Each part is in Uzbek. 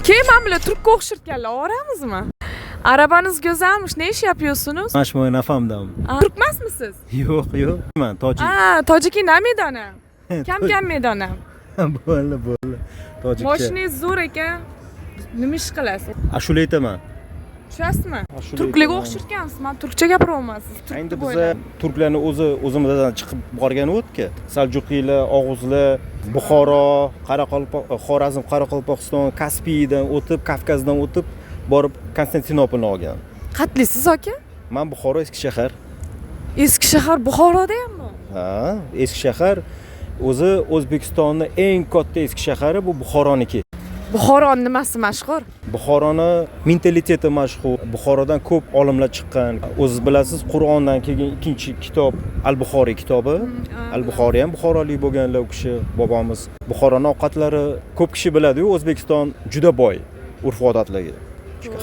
Keyin men bilan turkka o'xshatganlar oramizmi? Arabanız güzelmiş. Ne iş yapıyorsunuz? Mashmoy nafamdam. Türkmensiniz? Yo'q, yo'q. Men tojik. Tojiki ne meydana? Kam meydana? Bo'ldi. Tojikcha. Mashinangiz zo'r ekan. Nima ish qilasiz? Ashula aytaman. Tushasizmi? Ashula Turklarga aytaman. o'xshatgansiz. Men turkcha gapira olmaysiz. Endi biza turklarni o'zimizdan chiqib borgan o'tki. Saljuqiylar, Og'uzlar, Buxoro, Xorazm, Qoraqalpog'iston, Kaspiydan o'tib, Kavkazdan o'tib borib Konstantinopolni olgan. Qatlisiz aka? Men Buxoro eski shahar. Eski shahar Buxoroda hammi? Ha, eski shahar o'zi O'zbekistonning eng katta eski shahari bu Buxoroniki. Buxoro nimasi mashhur? Buxoroni mentaliteti mashhur. Buxorodan ko'p olimlar chiqqan. O'zingiz bilasiz, Qur'ondan keyin ikkinchi kitob Al-Buxoriy kitobi. Al-Buxoriy ham buxorolik bo'lganlar u kishi, bobomiz. Buxoroning ovqatlari ko'p kishi biladi-ku, O'zbekiston juda boy urf-odatlarga.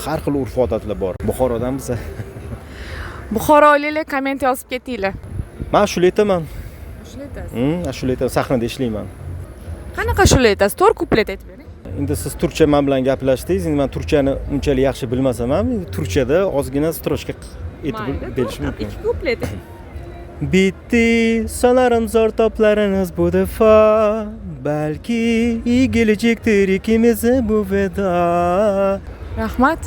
Har xil urf-odatlar bor. Buxorodan biz. Buxoroliklar komment yozib ketinglar. Men ashula aytaman. Ashula aytasiz. Ashula aytaman, sahnada ishlayman. Qanaqa ashula aytasiz? 4 kuplet aytib bering. Endi siz turkcha men bilan gaplashdingiz. Endi men turkchani unchalik yaxshi bilmasam ham, turkchada ozgina strochka aytib berish mumkin. 2 kuplet. Bitti sanarım zor toplarınız bu defa. Belki iyi gelecektir ikimize bu veda. Rahmat.